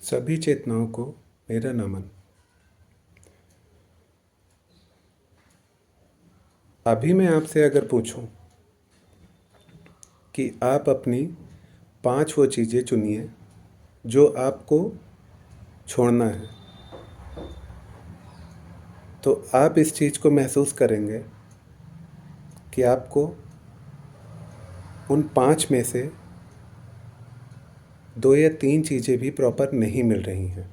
सभी चेतनाओं को मेरा नमन। अभी मैं आपसे अगर पूछूं कि आप अपनी 5 वो चीज़ें चुनिए जो आपको छोड़ना है, तो आप इस चीज़ को महसूस करेंगे कि आपको उन 5 में से 2 या 3 चीज़ें भी प्रॉपर नहीं मिल रही हैं।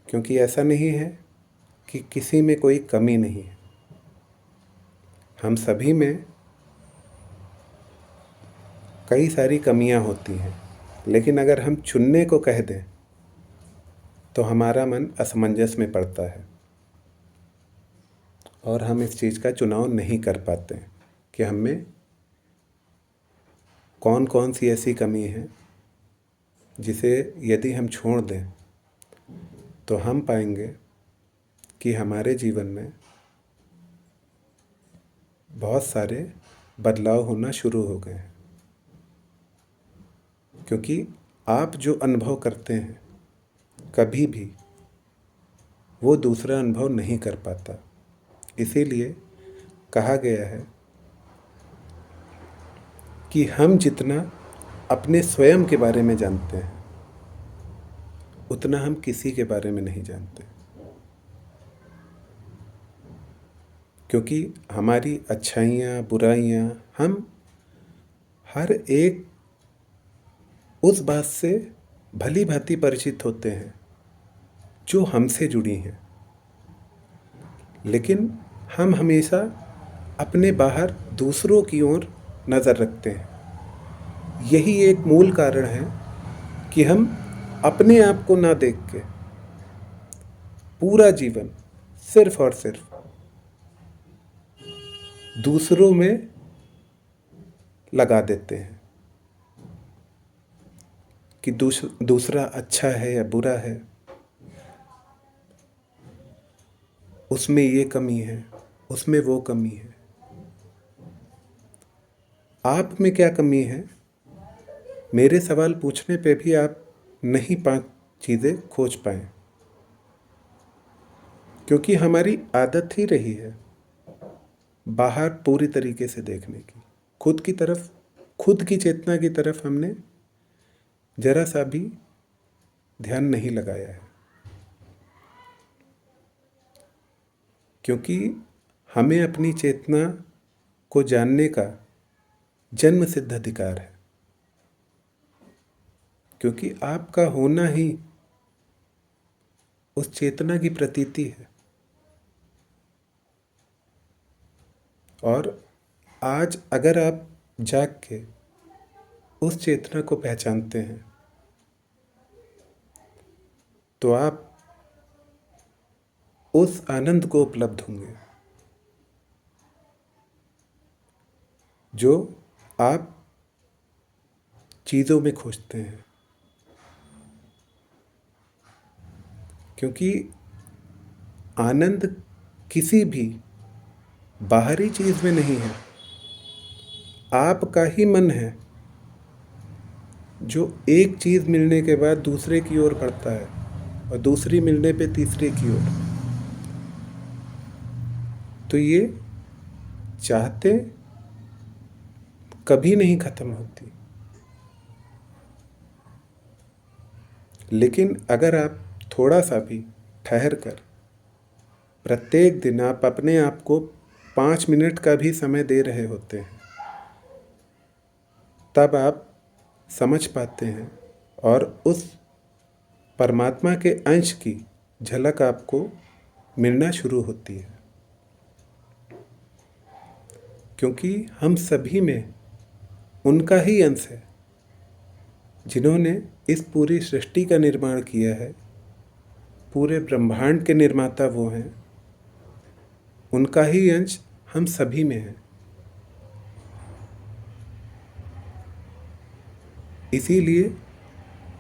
क्योंकि ऐसा नहीं है कि किसी में कोई कमी नहीं है। हम सभी में कई सारी कमियां होती हैं, लेकिन अगर हम चुनने को कह दें तो हमारा मन असमंजस में पड़ता है और हम इस चीज़ का चुनाव नहीं कर पाते कि हम में कौन कौन सी ऐसी कमी है जिसे यदि हम छोड़ दें तो हम पाएंगे कि हमारे जीवन में बहुत सारे बदलाव होना शुरू हो गए हैं। क्योंकि आप जो अनुभव करते हैं कभी भी वो दूसरा अनुभव नहीं कर पाता। इसीलिए कहा गया है कि हम जितना अपने स्वयं के बारे में जानते हैं उतना हम किसी के बारे में नहीं जानते। क्योंकि हमारी अच्छाइयाँ बुराइयाँ हम हर एक उस बात से भली भांति परिचित होते हैं जो हमसे जुड़ी हैं, लेकिन हम हमेशा अपने बाहर दूसरों की ओर नज़र रखते हैं। यही एक मूल कारण है कि हम अपने आप को ना देख के पूरा जीवन सिर्फ और सिर्फ दूसरों में लगा देते हैं कि दूसरा अच्छा है या बुरा है, उसमें ये कमी है, उसमें वो कमी है। आप में क्या कमी है, मेरे सवाल पूछने पे भी आप नहीं 5 चीज़ें खोज पाए। क्योंकि हमारी आदत ही रही है बाहर पूरी तरीके से देखने की। खुद की तरफ, खुद की चेतना की तरफ हमने जरा सा भी ध्यान नहीं लगाया है। क्योंकि हमें अपनी चेतना को जानने का जन्म सिद्ध अधिकार है। क्योंकि आपका होना ही उस चेतना की प्रतीति है। और आज अगर आप जाग के उस चेतना को पहचानते हैं तो आप उस आनंद को उपलब्ध होंगे जो आप चीज़ों में खोजते हैं। क्योंकि आनंद किसी भी बाहरी चीज़ में नहीं है, आपका ही मन है जो एक चीज़ मिलने के बाद दूसरे की ओर बढ़ता है और दूसरी मिलने पे तीसरे की ओर। तो ये चाहते कभी नहीं खत्म होती। लेकिन अगर आप थोड़ा सा भी ठहर कर प्रत्येक दिन आप अपने आप को 5 मिनट का भी समय दे रहे होते हैं, तब आप समझ पाते हैं और उस परमात्मा के अंश की झलक आपको मिलना शुरू होती है। क्योंकि हम सभी में उनका ही अंश है जिन्होंने इस पूरी सृष्टि का निर्माण किया है। पूरे ब्रह्मांड के निर्माता वो हैं, उनका ही अंश हम सभी में है। इसीलिए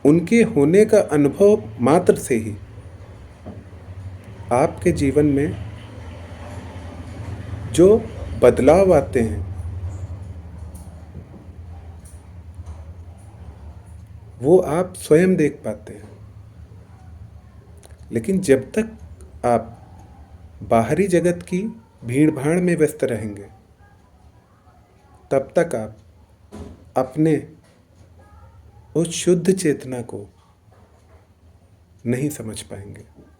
उनके होने का अनुभव मात्र से ही आपके जीवन में जो बदलाव आते हैं वो आप स्वयं देख पाते हैं। लेकिन जब तक आप बाहरी जगत की भीड़ भाड़ में व्यस्त रहेंगे, तब तक आप अपने उस शुद्ध चेतना को नहीं समझ पाएंगे।